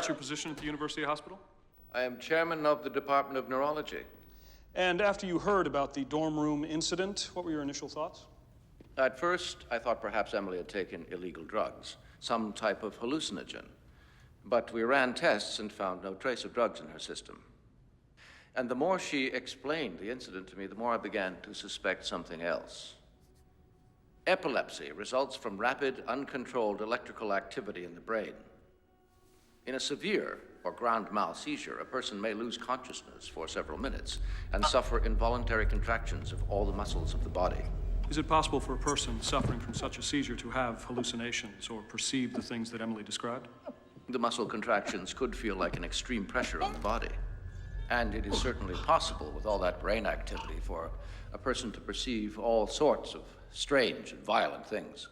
What's your position at the University Hospital? I am chairman of the Department of Neurology. And after you heard about the dorm room incident, what were your initial thoughts? At first, I thought perhaps Emily had taken illegal drugs, some type of hallucinogen. But we ran tests and found no trace of drugs in her system. And the more she explained the incident to me, the more I began to suspect something else. Epilepsy results from rapid, uncontrolled electrical activity in the brain. In a severe or grand mal seizure, a person may lose consciousness for several minutes and suffer involuntary contractions of all the muscles of the body. Is it possible for a person suffering from such a seizure to have hallucinations or perceive the things that Emily described? The muscle contractions could feel like an extreme pressure on the body. And it is certainly possible, with all that brain activity, for a person to perceive all sorts of strange and violent things.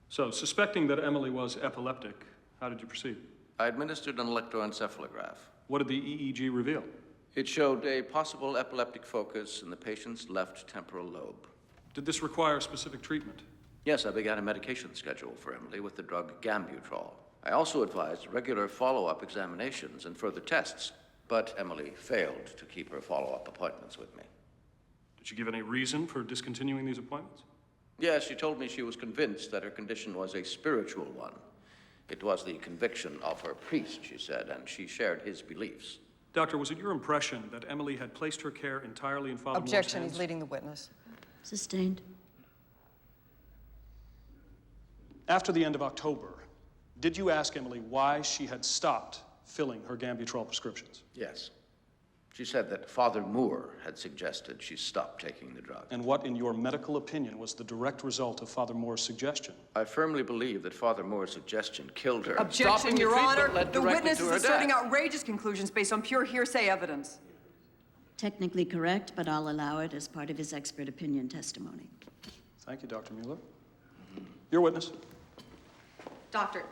So, suspecting that Emily was epileptic, how did you proceed? I administered an electroencephalograph. What did the EEG reveal? It showed a possible epileptic focus in the patient's left temporal lobe. Did this require specific treatment? Yes, I began a medication schedule for Emily with the drug Gambutrol. I also advised regular follow-up examinations and further tests, but Emily failed to keep her follow-up appointments with me. Did she give any reason for discontinuing these appointments? Yes, she told me she was convinced that her condition was a spiritual one. It was the conviction of her priest, she said, and she shared his beliefs. Doctor, was it your impression that Emily had placed her care entirely in Father Moore's Objection, hands? he's leading the witness. Sustained. After the end of October, did you ask Emily why she had stopped filling her Gambutrol prescriptions? Yes. She said that Father Moore had suggested she stop taking the drug. And what, in your medical opinion, was the direct result of Father Moore's suggestion? I firmly believe that Father Moore's suggestion killed her. Objection, Stopping Your the treatment Honor. led The directly witness to is her asserting death. outrageous conclusions based on pure hearsay evidence. Technically correct, but I'll allow it as part of his expert opinion testimony. Thank you, Dr. Mueller. Your witness. Doctor,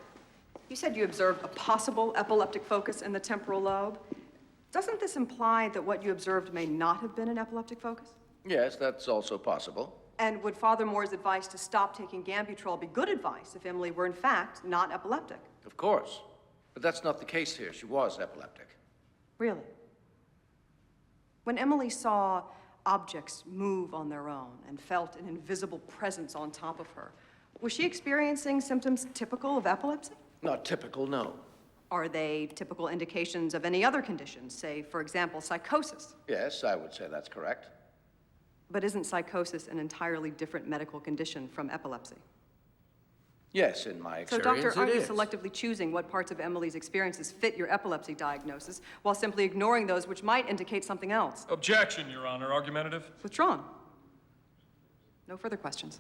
you said you observed a possible epileptic focus in the temporal lobe. Doesn't this imply that what you observed may not have been an epileptic focus? Yes, that's also possible. And would Father Moore's advice to stop taking Gambutrol be good advice if Emily were in fact not epileptic? Of course. But that's not the case here. She was epileptic. Really? When Emily saw objects move on their own and felt an invisible presence on top of her, was she experiencing symptoms typical of epilepsy? Not typical, no. Are they typical indications of any other conditions, say, for example, psychosis? Yes, I would say that's correct. But isn't psychosis an entirely different medical condition from epilepsy? Yes, in my So, experience, Doctor, aren't it you is. selectively choosing what parts of Emily's experiences fit your epilepsy diagnosis while simply ignoring those which might indicate something else? Objection, Your Honor. Argumentative. Withdrawn. No further questions.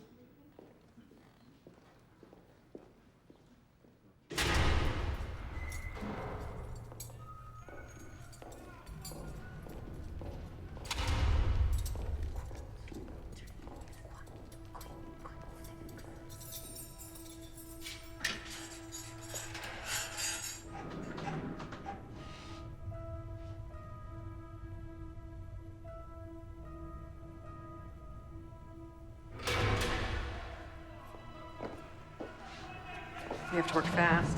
You have to work fast.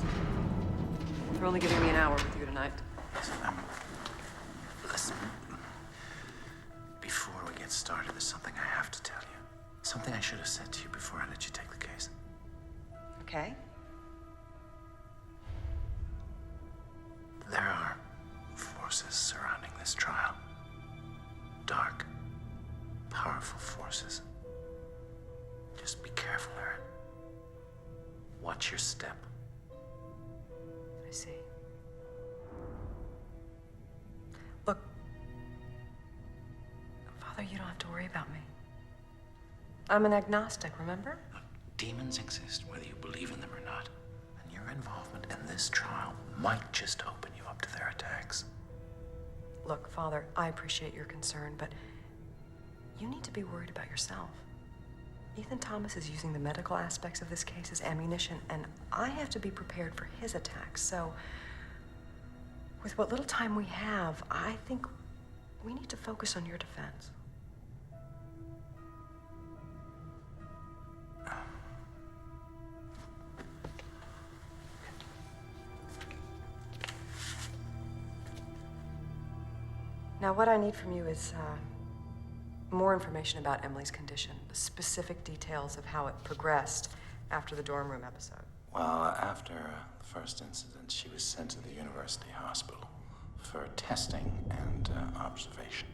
They're only giving me an hour with you tonight. Listen, before we get started, there's something I have to tell you. Something I should have said to you before I let you take the case. Okay? There are forces surrounding this trial. Dark, powerful forces. Just be careful, Erin. Watch your step. I see. Look, Father, you don't have to worry about me. I'm an agnostic, remember? Demons exist whether you believe in them or not. And your involvement in this trial might just open you up to their attacks. Look, Father, I appreciate your concern, but you need to be worried about yourself. Ethan Thomas is using the medical aspects of this case as ammunition, and I have to be prepared for his attacks. So, with what little time we have, I think we need to focus on your defense. Now, what I need from you is more information about Emily's condition, the specific details of how it progressed after the dorm room episode. Well, after the first incident, she was sent to the university hospital for testing and observation.